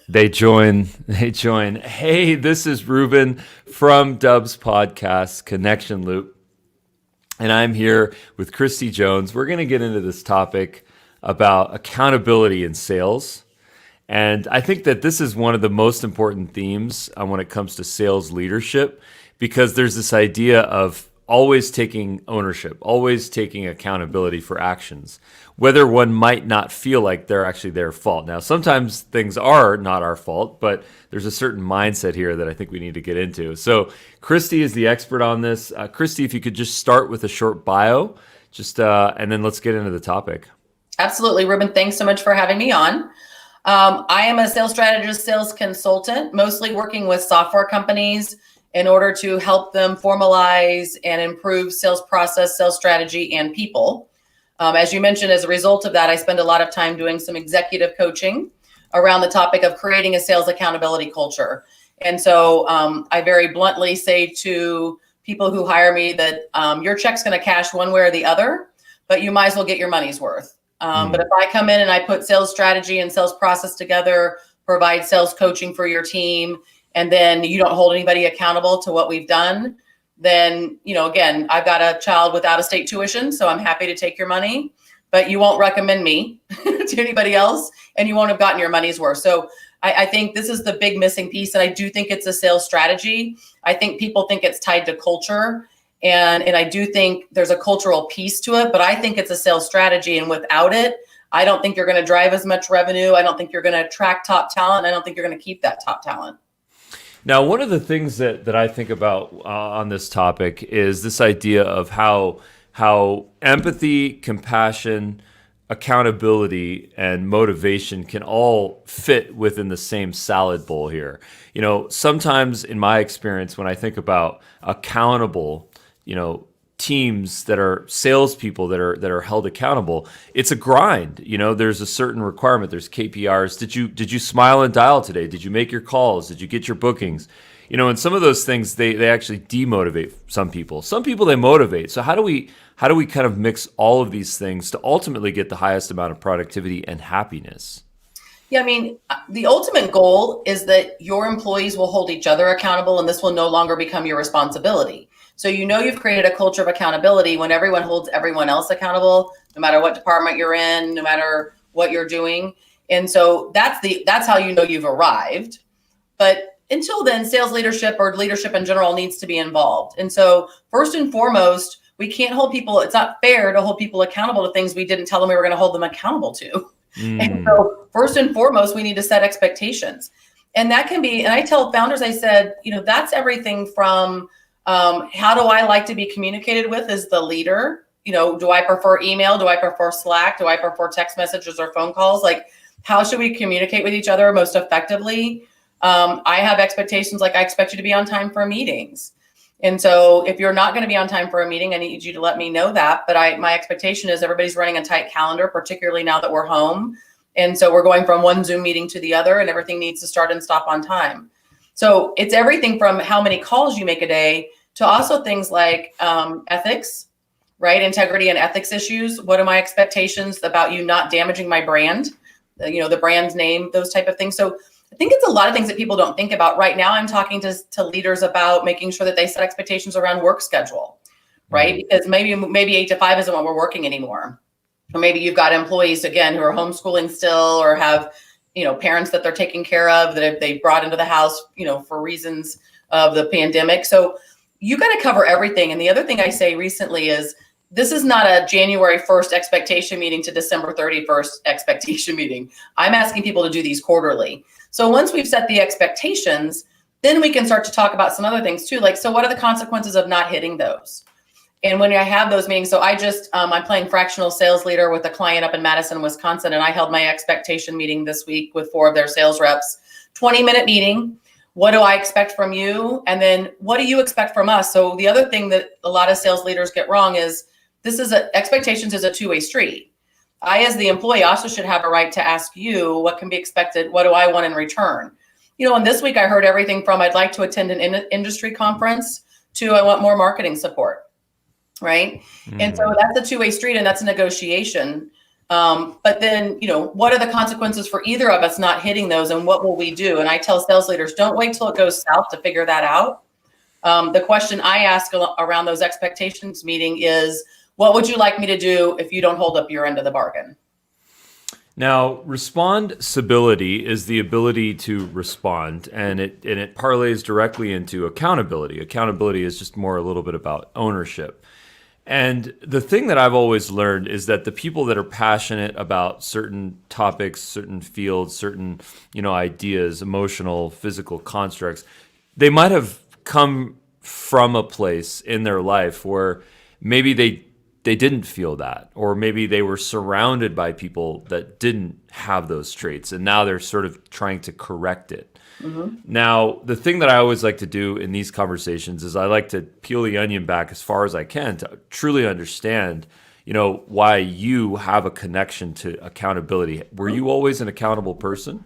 They join. They join. Hey, this is Ruben from Dubb's podcast, Connection Loop. And I'm here with Kristie Jones. We're going to get into this topic about accountability in sales. And I think that this is one of the most important themes when it comes to sales leadership, because there's this idea of always taking ownership, always taking accountability for actions, whether one might not feel like they're actually their fault. Now, sometimes things are not our fault, but there's a certain mindset here that I think we need to get into. So Kristie is the expert on this. Kristie, if you could just start with a short bio, and then let's get into the topic. Absolutely, Ruben. Thanks so much for having me on. I am a sales strategist, sales consultant, mostly working with software companies in order to help them formalize and improve sales process, sales strategy, and people. As you mentioned, as a result of that, I spend a lot of time doing some executive coaching around the topic of creating a sales accountability culture. And so I very bluntly say to people who hire me that your check's going to cash one way or the other, but you might as well get your money's worth. But if I come in and I put sales strategy and sales process together, provide sales coaching for your team, and then you don't hold anybody accountable to what we've done, then, again, I've got a child with out-of-state tuition, so I'm happy to take your money, but you won't recommend me to anybody else, and you won't have gotten your money's worth. So I think this is the big missing piece, and I do think it's a sales strategy. I think people think it's tied to culture, and I do think there's a cultural piece to it, but I think it's a sales strategy, and without it, I don't think you're going to drive as much revenue. I don't think you're going to attract top talent. I don't think you're going to keep that top talent. Now, one of the things that I think about on this topic is this idea of how empathy, compassion, accountability, and motivation can all fit within the same salad bowl here. Sometimes in my experience, when I think about accountable, teams that are salespeople that are held accountable, it's a grind. There's a certain requirement. There's KPIs. Did you smile and dial today? Did you make your calls? Did you get your bookings? And some of those things they actually demotivate some people. Some people they motivate. So how do we kind of mix all of these things to ultimately get the highest amount of productivity and happiness? Yeah, the ultimate goal is that your employees will hold each other accountable, and this will no longer become your responsibility. So you've created a culture of accountability when everyone holds everyone else accountable, no matter what department you're in, no matter what you're doing. And so that's how you've arrived. But until then, sales leadership or leadership in general needs to be involved. And so first and foremost, we can't hold people. It's not fair to hold people accountable to things we didn't tell them we were going to hold them accountable to. And so first and foremost, we need to set expectations. And that can be, and I tell founders, I said, that's everything from how do I like to be communicated with as the leader? Do I prefer email? Do I prefer Slack? Do I prefer text messages or phone calls? Like, how should we communicate with each other most effectively? I have expectations, like I expect you to be on time for meetings. And so if you're not going to be on time for a meeting, I need you to let me know that. But my expectation is everybody's running a tight calendar, particularly now that we're home. And so we're going from one Zoom meeting to the other, and everything needs to start and stop on time. So it's everything from how many calls you make a day to also things like ethics, right? Integrity and ethics issues. What are my expectations about you not damaging my brand, the brand name, those type of things. So I think it's a lot of things that people don't think about. Right now, I'm talking to leaders about making sure that they set expectations around work schedule, right? Because maybe 8 to 5 isn't what we're working anymore. Or maybe you've got employees, again, who are homeschooling still, or have, parents that they're taking care of that they brought into the house, for reasons of the pandemic. So you got to cover everything. And the other thing I say recently is this is not a January 1st expectation meeting to December 31st expectation meeting. I'm asking people to do these quarterly. So once we've set the expectations, then we can start to talk about some other things too. Like, so what are the consequences of not hitting those? And when I have those meetings, so I'm playing fractional sales leader with a client up in Madison, Wisconsin, and I held my expectation meeting this week with 4 of their sales reps, 20-minute meeting. What do I expect from you? And then what do you expect from us? So the other thing that a lot of sales leaders get wrong is expectations is a two-way street. I, as the employee, also should have a right to ask you what can be expected. What do I want in return? And this week I heard everything from I'd like to attend an industry conference to I want more marketing support. Right. Mm-hmm. And so that's a two-way street, and that's a negotiation. But then, what are the consequences for either of us not hitting those, and what will we do? And I tell sales leaders, don't wait till it goes south to figure that out. The question I ask around those expectations meeting is, what would you like me to do if you don't hold up your end of the bargain? Now, responsibility is the ability to respond, and it parlays directly into accountability. Accountability is just more a little bit about ownership. And the thing that I've always learned is that the people that are passionate about certain topics, certain fields, certain, ideas, emotional, physical constructs, they might have come from a place in their life where maybe they didn't feel that, or maybe they were surrounded by people that didn't have those traits, and now they're sort of trying to correct it. Mm-hmm. Now, the thing that I always like to do in these conversations is I like to peel the onion back as far as I can to truly understand, why you have a connection to accountability. Were you always an accountable person?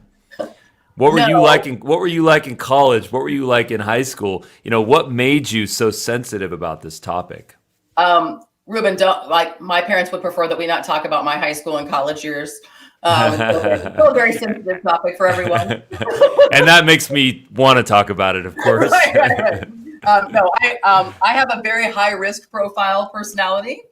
What were you like in college? What were you like in high school? What made you so sensitive about this topic? Ruben, my parents would prefer that we not talk about my high school and college years. It's still a very sensitive topic for everyone. And that makes me want to talk about it, of course. Right. No, I have a very high risk profile personality.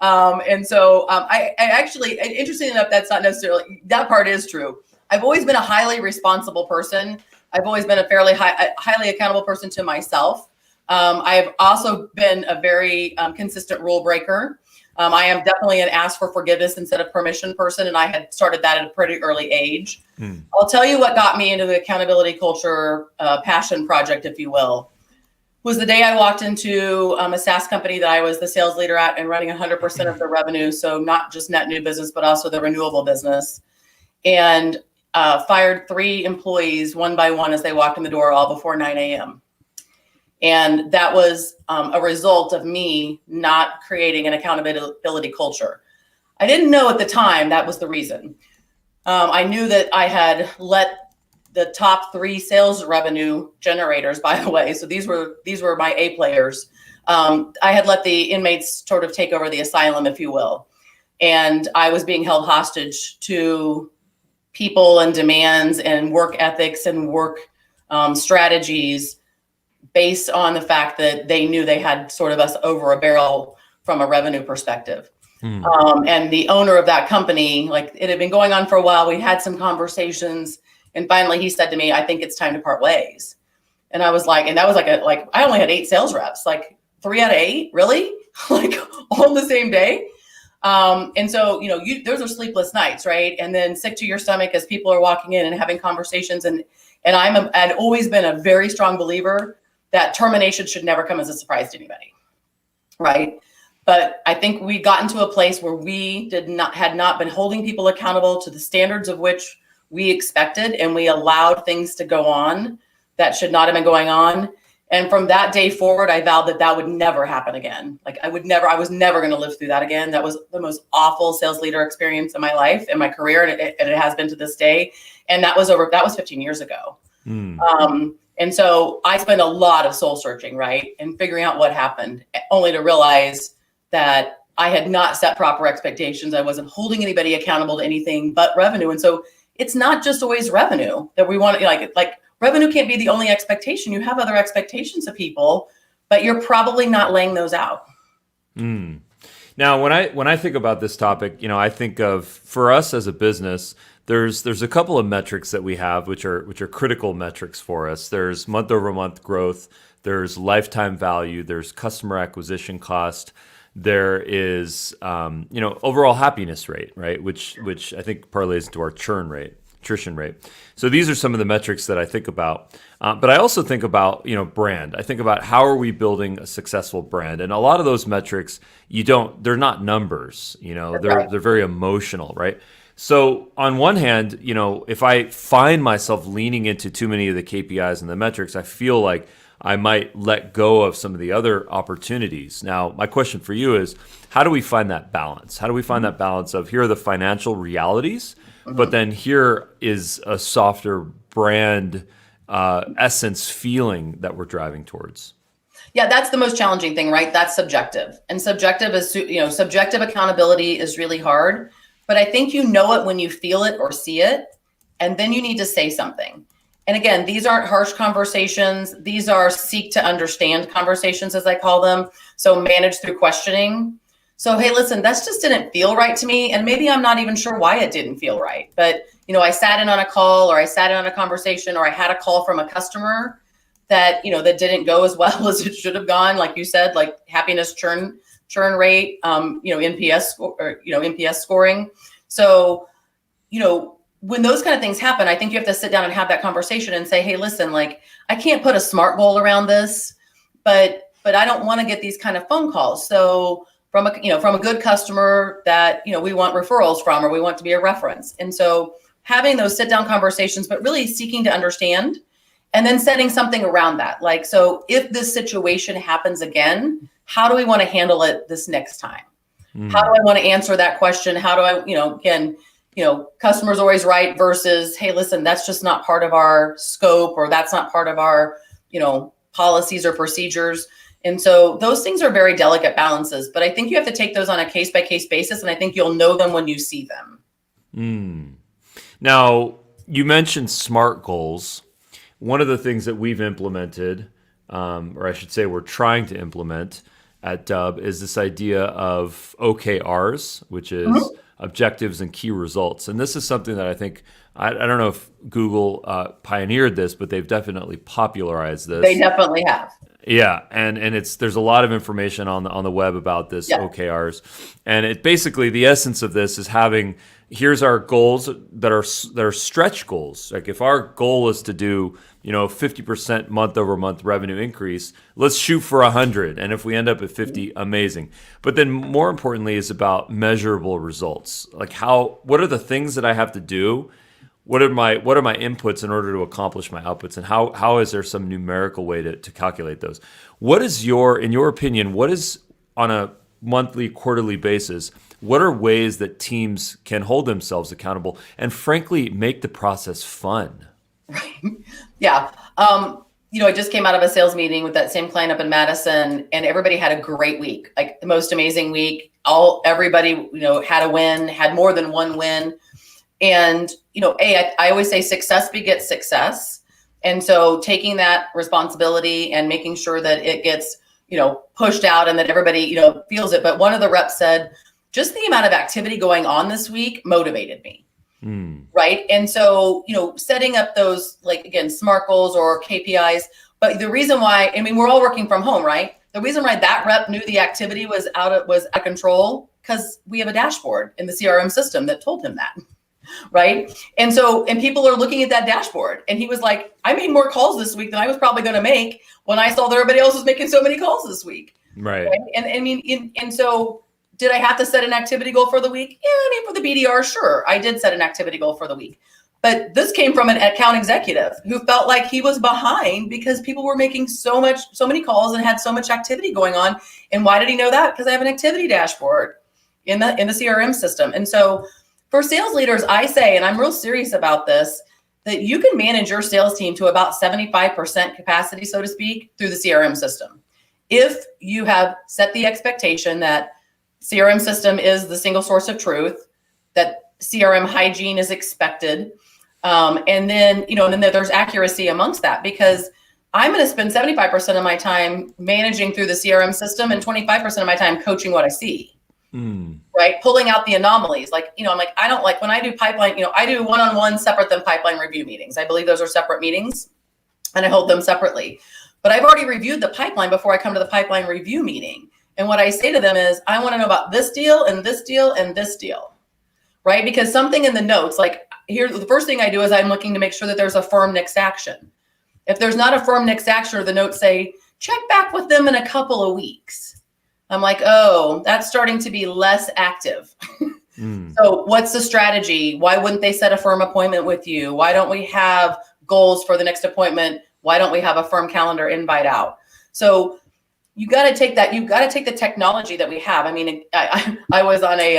And so I actually, interesting enough, that's not necessarily, that part is true. I've always been a highly responsible person. I've always been a fairly highly accountable person to myself. I've also been a very consistent rule breaker. I am definitely an ask for forgiveness instead of permission person, and I had started that at a pretty early age. I'll tell you what got me into the accountability culture passion project, if you will, was the day I walked into a SaaS company that I was the sales leader at and running 100% of the revenue, so not just net new business, but also the renewable business, and fired 3 employees one by one as they walked in the door, all before 9 a.m. And that was a result of me not creating an accountability culture. I didn't know at the time that was the reason. I knew that I had let the top 3 sales revenue generators, by the way, so these were my A players. I had let the inmates sort of take over the asylum, if you will. And I was being held hostage to people and demands and work ethics and work strategies based on the fact that they knew they had sort of us over a barrel from a revenue perspective. And the owner of that company, it had been going on for a while. We had some conversations, and finally he said to me, I think it's time to part ways. And I was like, and that was I only had 8 sales reps, 3 out of 8, really? On the same day. And so, those are sleepless nights, right? And then sick to your stomach as people are walking in and having conversations. And I'd always been a very strong believer that termination should never come as a surprise to anybody, right? But I think we got into a place where we had not been holding people accountable to the standards of which we expected, and we allowed things to go on that should not have been going on. And from that day forward, I vowed that would never happen again. I was never going to live through that again. That was the most awful sales leader experience in my life and my career, and it has been to this day. And that was 15 years ago. And so I spent a lot of soul searching, right? And figuring out what happened, only to realize that I had not set proper expectations. I wasn't holding anybody accountable to anything but revenue. And so it's not just always revenue that we want to, revenue can't be the only expectation. You have other expectations of people, but you're probably not laying those out. Now, when I think about this topic, I think of, for us as a business, there's a couple of metrics that we have, which are critical metrics for us. There's month over month growth, there's lifetime value, there's customer acquisition cost, there is overall happiness rate, right? Which I think parlays into our attrition rate. So these are some of the metrics that I think about. But I also think about brand. I think about how are we building a successful brand, and a lot of those metrics they're not numbers. They're very emotional, right? So on one hand, if I find myself leaning into too many of the KPIs and the metrics, I feel like I might let go of some of the other opportunities. Now, my question for you is, how do we find that balance? How do we find that balance of, here are the financial realities, but then here is a softer brand essence feeling that we're driving towards? Yeah, that's the most challenging thing, right? That's subjective. And subjective accountability is really hard. but I think you know it when you feel it or see it, and then you need to say something. And again, these aren't harsh conversations. These are seek to understand conversations, as I call them. So manage through questioning. So, hey, listen, that just didn't feel right to me. And maybe I'm not even sure why it didn't feel right. But, I sat in on a call, or I sat in on a conversation, or I had a call from a customer that, that didn't go as well as it should have gone. Like you said, like happiness churn rate, NPS scoring. So, when those kind of things happen, I think you have to sit down and have that conversation and say, hey, listen, like, I can't put a SMART goal around this, but I don't want to get these kind of phone calls. So from a good customer that, we want referrals from, or we want to be a reference. And so having those sit down conversations, but really seeking to understand, and then setting something around that. Like, so if this situation happens again, how do we want to handle it this next time? How do I want to answer that question? How do I, again, customer's always right versus, hey, listen, that's just not part of our scope, or that's not part of our, policies or procedures. And so those things are very delicate balances, but I think you have to take those on a case by case basis. And I think you'll know them when you see them. Now, you mentioned SMART goals. One of the things that we've implemented, or I should say we're trying to implement at Dubb, is this idea of OKRs, which is objectives and key results. And this is something that I think, I don't know if Google pioneered this, but they've definitely popularized this. They definitely have. Yeah, and there's a lot of information on the web about this OKRs, and it basically, the essence of this is having, here's our goals that are stretch goals. Like if our goal is to do 50% month over month revenue increase, let's shoot for 100, and if we end up at 50, amazing. But then more importantly is about measurable results. Like what are the things that I have to do? What are my inputs in order to accomplish my outputs, and how is there some numerical way to calculate those? What is in your opinion, what is on a monthly, quarterly basis, what are ways that teams can hold themselves accountable and frankly make the process fun? Right. Yeah. I just came out of a sales meeting with that same client up in Madison, and everybody had a great week, like the most amazing week. Everybody, had a win, had more than one win. And, I always say success begets success. And so taking that responsibility and making sure that it gets, pushed out and that everybody, feels it. But one of the reps said, just the amount of activity going on this week motivated me. Right. And so, setting up those, like, again, SMART goals or KPIs. But the reason why, we're all working from home, right? The reason why that rep knew the activity was out of control, because we have a dashboard in the CRM system that told him that. Right. And people are looking at that dashboard, and he was like, I made more calls this week than I was probably going to make when I saw that everybody else was making so many calls this week. Right. And so did I have to set an activity goal for the week? Yeah. For the BDR, sure. I did set an activity goal for the week, but this came from an account executive who felt like he was behind because people were making so many calls and had so much activity going on. And why did he know that? Because I have an activity dashboard in the CRM system. And so for sales leaders, I say, and I'm real serious about this, that you can manage your sales team to about 75% capacity, so to speak, through the CRM system. If you have set the expectation that CRM system is the single source of truth, that CRM hygiene is expected, and then there's accuracy amongst that, because I'm going to spend 75% of my time managing through the CRM system and 25% of my time coaching what I see. Right. Pulling out the anomalies. Like, I'm like, I don't like when I do pipeline, I do one-on-one separate than pipeline review meetings. I believe those are separate meetings and I hold them separately, but I've already reviewed the pipeline before I come to the pipeline review meeting. And what I say to them is, I want to know about this deal and this deal and this deal. Right. Because something in the notes, like here, the first thing I do is I'm looking to make sure that there's a firm next action. If there's not a firm next action, or the notes say, check back with them in a couple of weeks, I'm like, oh, that's starting to be less active. So what's the strategy? Why wouldn't they set a firm appointment with you? Why don't we have goals for the next appointment? Why don't we have a firm calendar invite out? So you got to take that. You've got to take the technology that we have. I was on a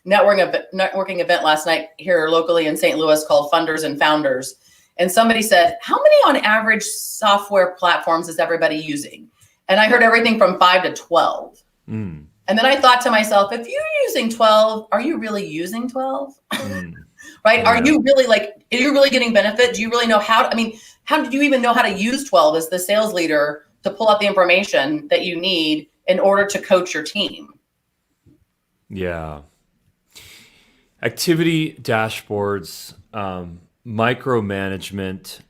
networking event last night here locally in St. Louis called Funders and Founders. And somebody said, how many on average software platforms is everybody using? And I heard everything from 5 to 12. And And then I thought to myself, if you're using 12, are you really using 12? Right? Are you really are you really getting benefit? Do you really know how did you even know how to use 12 as the sales leader to pull out the information that you need in order to coach your team? Yeah. Activity dashboards, micromanagement,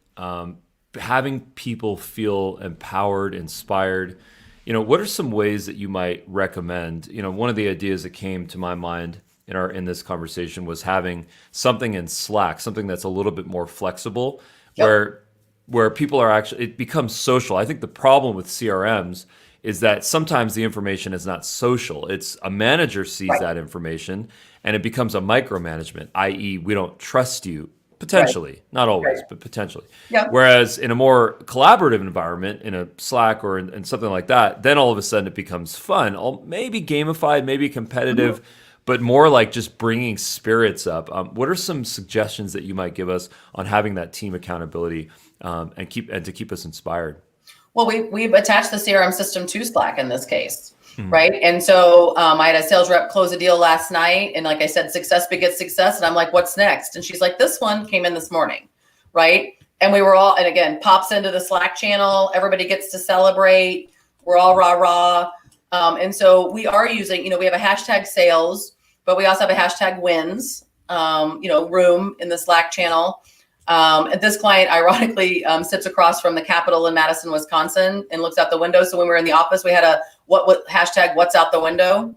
having people feel empowered, inspired. What are some ways that you might recommend? One of the ideas that came to my mind in this conversation was having something in Slack, something that's a little bit more flexible, Yep. where people are actually, it becomes social. I think the problem with CRMs is that sometimes the information is not social. It's a manager sees Right. that information and it becomes a micromanagement, i.e., we don't trust you. Right. Potentially, not always, Right. but potentially. Yeah. Whereas in a more collaborative environment, in a Slack or in something like that, then all of a sudden it becomes fun, maybe gamified, maybe competitive, but more like just bringing spirits up. What are some suggestions that you might give us on having that team accountability and to keep us inspired? Well, we've attached the CRM system to Slack in this case, right? And so I had a sales rep close a deal last night, and like I said, success begets success. And I'm like, what's next? And she's like, this one came in this morning, right? And we were all, and again, pops into the Slack channel. Everybody gets to celebrate. We're all rah rah. And so we are using, we have a hashtag sales, but we also have a hashtag wins, room in the Slack channel. And this client, ironically, sits across from the Capitol in Madison, Wisconsin, and looks out the window. So when we were in the office, we had a what hashtag what's out the window.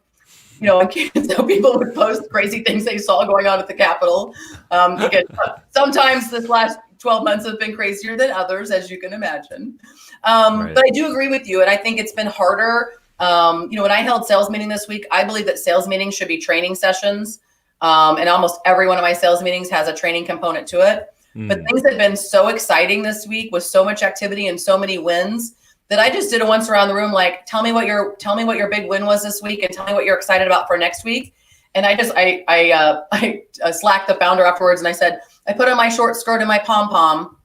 So people would post crazy things they saw going on at the Capitol. Again, sometimes this last 12 months have been crazier than others, as you can imagine. Right. But I do agree with you, and I think it's been harder. When I held sales meeting this week, I believe that sales meetings should be training sessions, and almost every one of my sales meetings has a training component to it. But things have been so exciting this week with so much activity and so many wins that I just did it once around the room. Like, tell me what your big win was this week, and tell me what you're excited about for next week. And I slacked the founder afterwards, and I said, I put on my short skirt and my pom pom,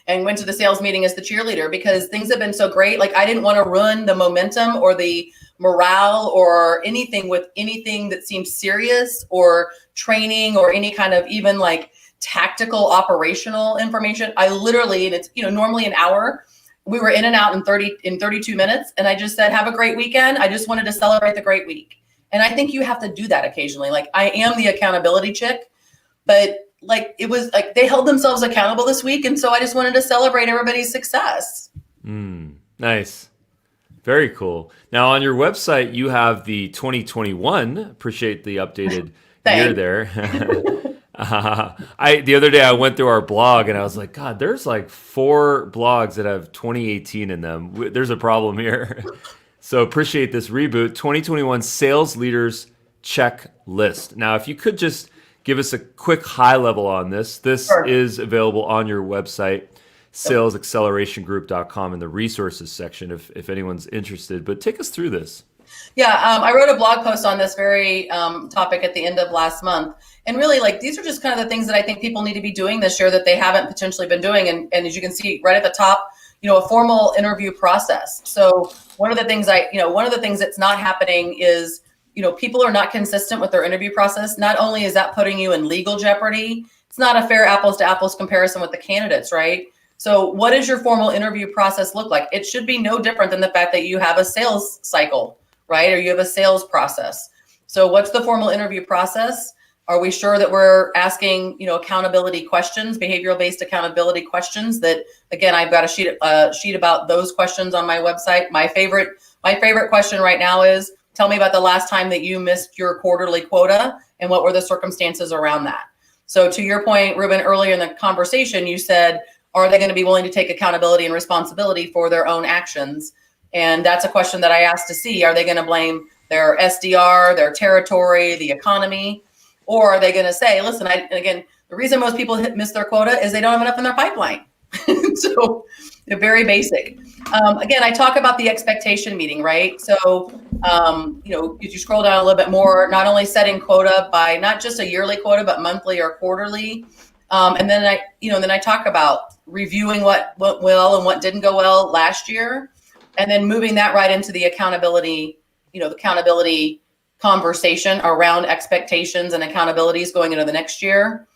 and went to the sales meeting as the cheerleader because things have been so great. Like, I didn't want to ruin the momentum or the morale or anything with anything that seems serious or training or any kind of even like tactical operational information. I literally, and it's, normally an hour, we were in and out in 32 minutes. And I just said, have a great weekend. I just wanted to celebrate the great week. And I think you have to do that occasionally. Like, I am the accountability chick, but like, it was like they held themselves accountable this week. And so I just wanted to celebrate everybody's success. Nice. Very cool. Now on your website, you have the 2021. Appreciate the updated year there. The other day I went through our blog and I was like, God, there's like 4 blogs that have 2018 in them. There's a problem here. So appreciate this reboot. 2021 Sales Leaders Checklist. Now, if you could just give us a quick high level on this. This Sure. is available on your website, salesaccelerationgroup.com, in the resources section if anyone's interested. But take us through this. Yeah, I wrote a blog post on this very topic at the end of last month. And really, like, these are just kind of the things that I think people need to be doing this year that they haven't potentially been doing. And as you can see right at the top, a formal interview process. So one of the things that's not happening is, people are not consistent with their interview process. Not only is that putting you in legal jeopardy, it's not a fair apples to apples comparison with the candidates, right? So what does your formal interview process look like? It should be no different than the fact that you have a sales cycle, right? Or you have a sales process. So what's the formal interview process? Are we sure that we're asking, accountability questions, behavioral-based accountability questions? That, again, I've got a sheet about those questions on my website. My favorite question right now is, tell me about the last time that you missed your quarterly quota and what were the circumstances around that. So to your point, Ruben, earlier in the conversation, you said, are they going to be willing to take accountability and responsibility for their own actions? And that's a question that I asked to see. Are they going to blame their SDR, their territory, the economy? Or are they going to say, listen, again, the reason most people miss their quota is they don't have enough in their pipeline. So they're very basic. Again, I talk about the expectation meeting, right? So, if you scroll down a little bit more, not only setting quota by not just a yearly quota, but monthly or quarterly. And then I talk about reviewing what went well and what didn't go well last year, and then moving that right into the accountability the accountability conversation around expectations and accountabilities going into the next year.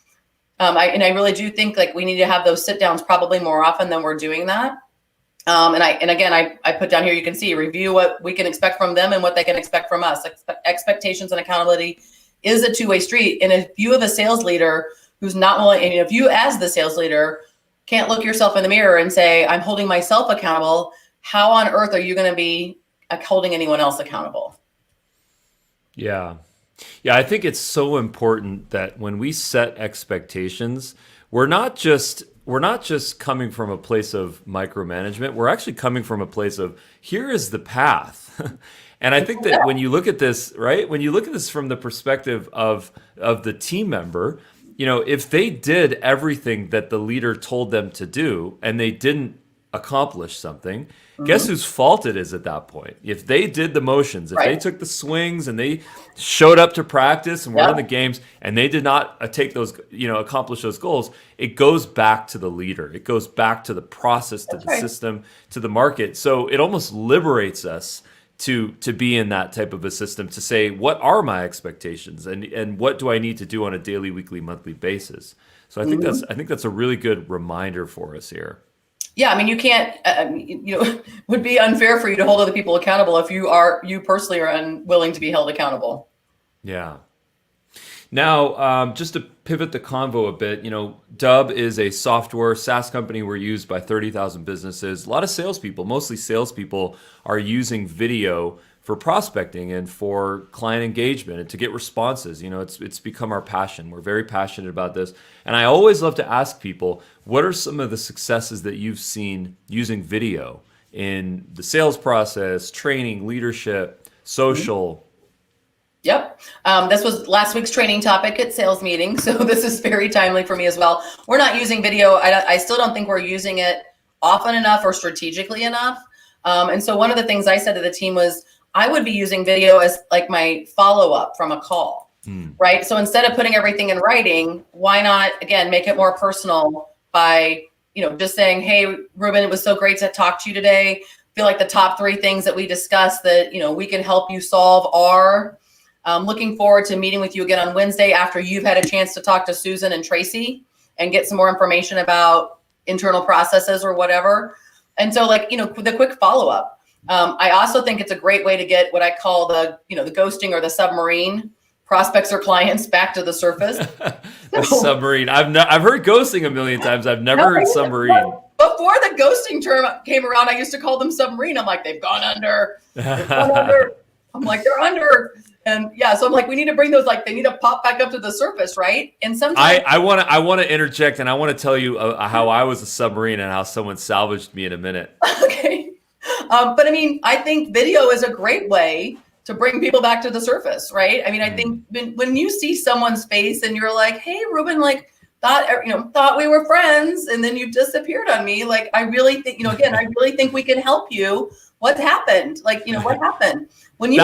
I really do think like we need to have those sit downs probably more often than we're doing that. And again, I put down here, you can see, review what we can expect from them and what they can expect from us. Expectations and accountability is a two-way street. And if you have a sales leader who's not willing, and if you as the sales leader can't look yourself in the mirror and say, I'm holding myself accountable, how on earth are you going to be holding anyone else accountable? Yeah. Yeah, I think it's so important that when we set expectations, we're not just coming from a place of micromanagement. We're actually coming from a place of here is the path. And I think that when you look at this, right, when you look at this from the perspective of the team member, if they did everything that the leader told them to do and they didn't accomplish something, guess whose fault it is at that point? If they did the motions, if they took the swings and they showed up to practice and were in the games and they did not accomplish those goals, it goes back to the leader. It goes back to the process, to the system, to the market. So it almost liberates us to be in that type of a system, to say, what are my expectations and what do I need to do on a daily, weekly, monthly basis? So I think that's a really good reminder for us here. Yeah, I mean, you can't, would be unfair for you to hold other people accountable if you personally are unwilling to be held accountable. Yeah. Now, just to pivot the convo a bit, Dubb is a software SaaS company. We're used by 30,000 businesses. A lot of salespeople, mostly salespeople, are using video for prospecting and for client engagement and to get responses. It's become our passion. We're very passionate about this. And I always love to ask people, what are some of the successes that you've seen using video in the sales process, training, leadership, social? Yep. This was last week's training topic at sales meeting. So this is very timely for me as well. We're not using video. I still don't think we're using it often enough or strategically enough. And so one of the things I said to the team was, I would be using video as like my follow-up from a call, right? So instead of putting everything in writing, why not, again, make it more personal by, just saying, hey, Ruben, it was so great to talk to you today. I feel like the top 3 things that we discussed that, we can help you solve are, looking forward to meeting with you again on Wednesday after you've had a chance to talk to Susan and Tracy and get some more information about internal processes or whatever. And so the quick follow-up. I also think it's a great way to get what I call the ghosting or the submarine prospects or clients back to the surface. The submarine. I've heard ghosting a million times. I've never heard submarine. Before the ghosting term came around, I used to call them submarine. I'm like, they've gone under. I'm like, they're under. And yeah, so I'm like, we need to bring those, they need to pop back up to the surface, right? And sometimes I want to interject, and I want to tell you how I was a submarine and how someone salvaged me in a minute. Okay. But I mean, I think video is a great way to bring people back to the surface, right? I mean, I think when you see someone's face and you're like, hey, Ruben, thought we were friends, and then you disappeared on me. I really think, again, I really think we can help you. What happened? What happened? When you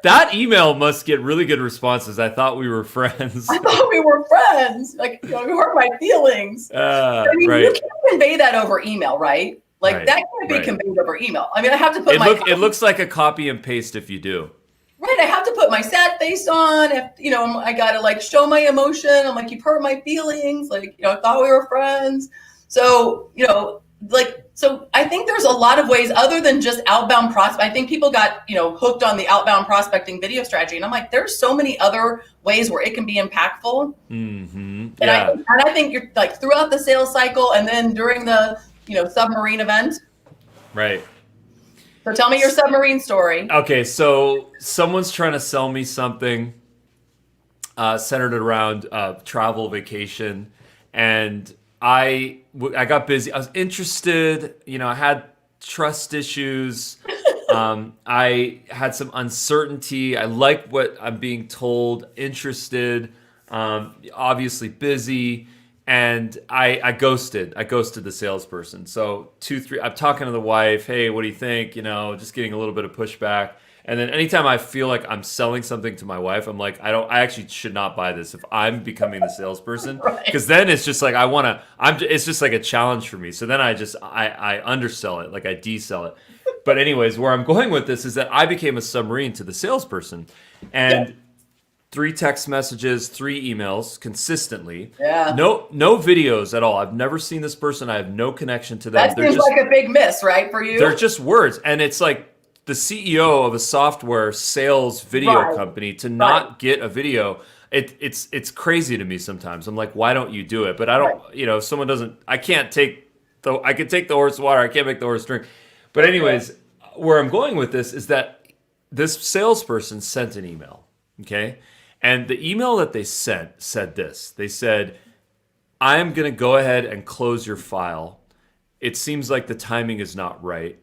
that email must get really good responses. I thought we were friends. I thought we were friends. You hurt my feelings. Right. You can't convey that over email, right? That can't be conveyed over email. I mean, I have to put it looks like a copy and paste if you do. Right. I have to put my sad face on. If, I got to show my emotion. I'm like, you've hurt my feelings. I thought we were friends. So, so I think there's a lot of ways other than just outbound prospect. I think people got, hooked on the outbound prospecting video strategy. And I'm like, there's so many other ways where it can be impactful. Mm-hmm. Yeah. And I think you're throughout the sales cycle and then during the, submarine event. Right. So tell me your submarine story. Okay. So someone's trying to sell me something centered around travel, vacation. And I got busy. I was interested, I had trust issues. I had some uncertainty. I like what I'm being told, interested, obviously busy. And I ghosted the salesperson. So 2-3, I'm talking to the wife. Hey, what do you think? Just getting a little bit of pushback. And then anytime I feel like I'm selling something to my wife, I'm like, I actually should not buy this if I'm becoming the salesperson, because then it's just it's just like a challenge for me. So then I undersell it, I desell it. But anyways, where I'm going with this is that I became a submarine to the salesperson, and 3 text messages, 3 emails consistently. Yeah. No videos at all. I've never seen this person. I have no connection to them. That seems like a big miss, right, for you? They're just words. And it's like the CEO of a software sales video company to not get a video. It's crazy to me sometimes. I'm like, why don't you do it? But I don't, if someone doesn't, I can take the horse water. I can't make the horse drink. But anyways, where I'm going with this is that this salesperson sent an email. Okay. And the email that they sent said this. They said, I'm going to go ahead and close your file. It seems like the timing is not right.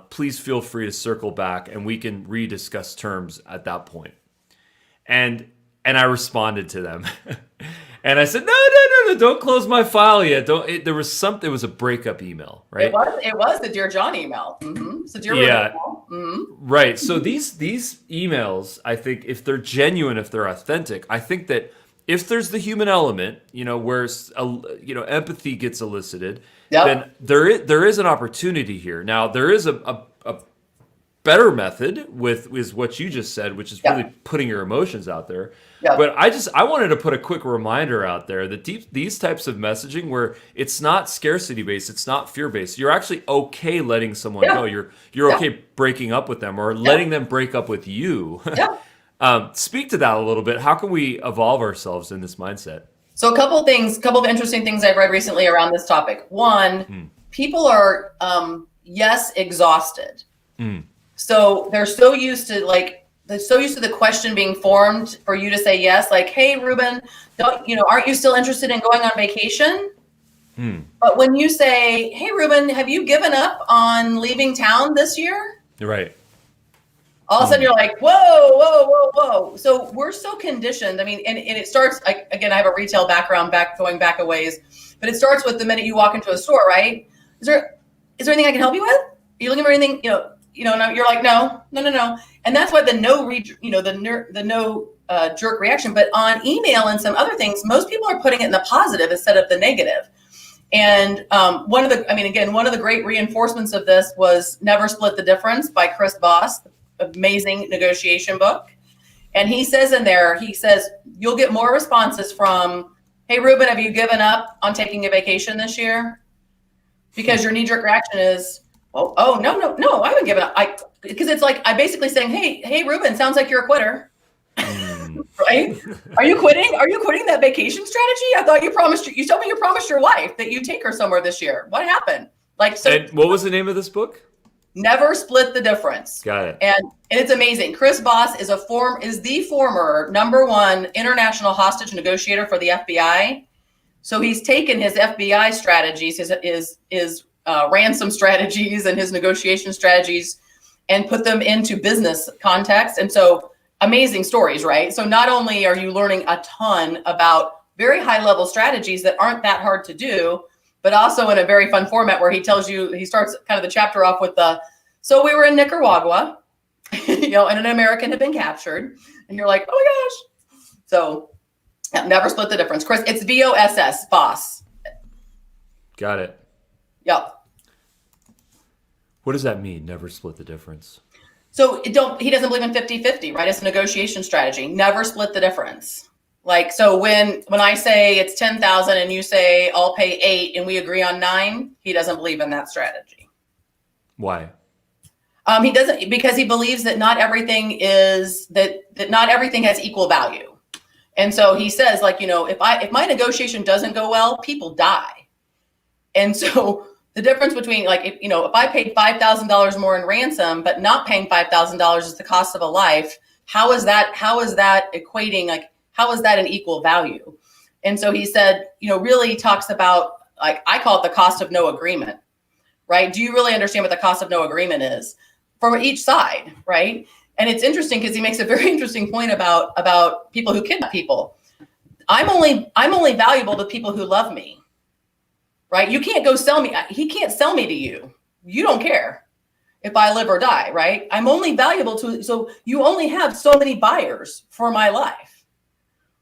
Please feel free to circle back and we can rediscuss terms at that point. And I responded to them. And I said, no, don't close my file yet. It was a breakup email, right? It was the Dear John email. Mm-hmm. So Dear email. Mm-hmm. Right. So these emails, I think, if they're genuine, if they're authentic, I think that if there's the human element, where empathy gets elicited, then there is an opportunity here. Now there is a better method is what you just said, which is really putting your emotions out there. But I wanted to put a quick reminder out there that these types of messaging where it's not scarcity based, it's not fear based. You're actually okay letting someone go. You're okay breaking up with them or letting them break up with you. Speak to that a little bit. How can we evolve ourselves in this mindset? So a couple of interesting things I've read recently around this topic. One, people are exhausted. So they're so used to the question being formed for you to say yes, like, hey, Ruben, aren't you still interested in going on vacation? But when you say, hey, Ruben, have you given up on leaving town this year? Right. All of a sudden you're like, whoa. So we're so conditioned. I mean, and it starts, again, I have a retail background going back a ways, but it starts with the minute you walk into a store, right? Is there anything I can help you with? Are you looking for anything, no, you're like, no. And that's why the no jerk reaction. But on email and some other things, most people are putting it in the positive instead of the negative. And one of the great reinforcements of this was Never Split the Difference by Chris Voss, amazing negotiation book. And he says in there, you'll get more responses from, hey, Ruben, have you given up on taking a vacation this year? Because your knee-jerk reaction is, oh, no, I haven't given up. Because it's like, I'm basically saying, hey, Ruben, sounds like you're a quitter. Right? Are you quitting? Are you quitting that vacation strategy? I thought you told me you promised your wife that you'd take her somewhere this year. What happened? And what was the name of this book? Never Split the Difference. Got it. And it's amazing. Chris Voss is the former #1 international hostage negotiator for the FBI. So he's taken his FBI strategies, his ransom strategies and his negotiation strategies and put them into business context. And so amazing stories, right? So not only are you learning a ton about very high level strategies that aren't that hard to do, but also in a very fun format where he starts kind of the chapter off with so we were in Nicaragua, and an American had been captured, and you're like, oh my gosh. So Never Split the Difference. Chris, it's VOSS, Voss. Got it. Yep. What does that mean? Never split the difference. So he doesn't believe in 50-50, right? It's a negotiation strategy. Never split the difference. So when I say it's 10,000 and you say I'll pay 8 and we agree on 9, he doesn't believe in that strategy. Why? He doesn't, because he believes that not everything that not everything has equal value. And so he says, if my negotiation doesn't go well, people die. And so the difference between if I paid $5,000 more in ransom, but not paying $5,000 is the cost of a life, how is that equating? How is that an equal value? And so he said, really talks about, I call it the cost of no agreement, right? Do you really understand what the cost of no agreement is from each side, right? And it's interesting because he makes a very interesting point about people who kidnap people. I'm only valuable to people who love me, right? You can't go sell me. He can't sell me to you. You don't care if I live or die, right? I'm only valuable so you only have so many buyers for my life.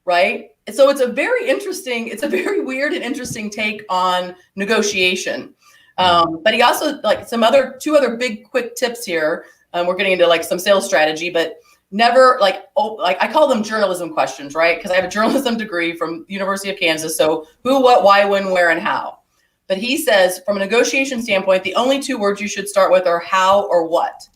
Right. So it's a very weird and interesting take on negotiation. But he also like two other big quick tips here. We're getting into like some sales strategy, but never like I call them journalism questions, right? Because I have a journalism degree from the University of Kansas. So who, what, why, when, where, and how. But he says from a negotiation standpoint, the only two words you should start with are how or what.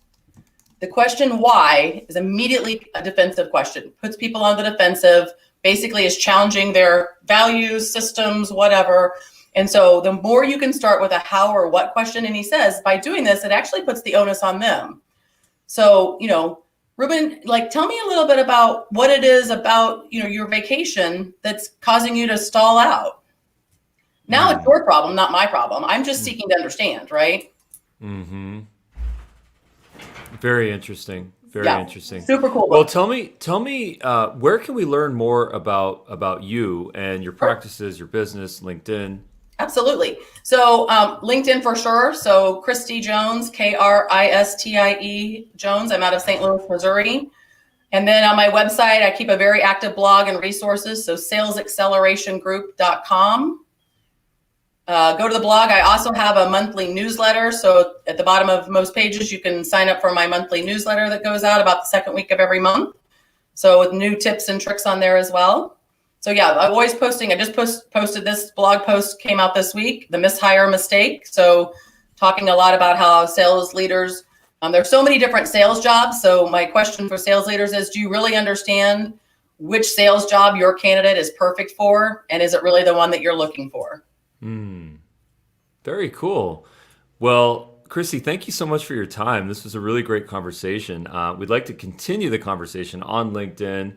The question why is immediately a defensive question, puts people on the defensive, basically is challenging their values, systems, whatever. And so the more you can start with a how or what question, and he says by doing this, it actually puts the onus on them. So, Ruben, like, tell me a little bit about what it is about, your vacation that's causing you to stall out. Now it's your problem, not my problem. I'm just seeking to understand, right? Mm-hmm. Very interesting. Very interesting. Super cool. Well, tell me, where can we learn more about you and your practices, your business, LinkedIn? Absolutely. So LinkedIn for sure. So Kristie Jones, Kristie Jones. I'm out of St. Louis, Missouri. And then on my website, I keep a very active blog and resources. So salesaccelerationgroup.com. Go to the blog. I also have a monthly newsletter. So at the bottom of most pages, you can sign up for my monthly newsletter that goes out about the second week of every month. So with new tips and tricks on there as well. So yeah, I'm always posting. I just posted this blog post came out this week, the mishire mistake. So talking a lot about how sales leaders, there's so many different sales jobs. So my question for sales leaders is, do you really understand which sales job your candidate is perfect for? And is it really the one that you're looking for? Very cool. Well, Kristie, thank you so much for your time. This was a really great conversation. We'd like to continue the conversation on LinkedIn.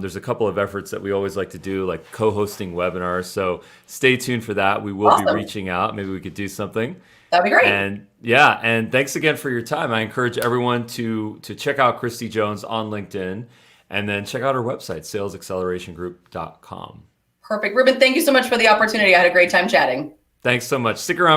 There's a couple of efforts that we always like to do, like co-hosting webinars. So stay tuned for that. We will be reaching out. Maybe we could do something. That'd be great. And thanks again for your time. I encourage everyone to check out Kristie Jones on LinkedIn and then check out her website, salesaccelerationgroup.com. Perfect. Ruben, thank you so much for the opportunity. I had a great time chatting. Thanks so much. Stick around.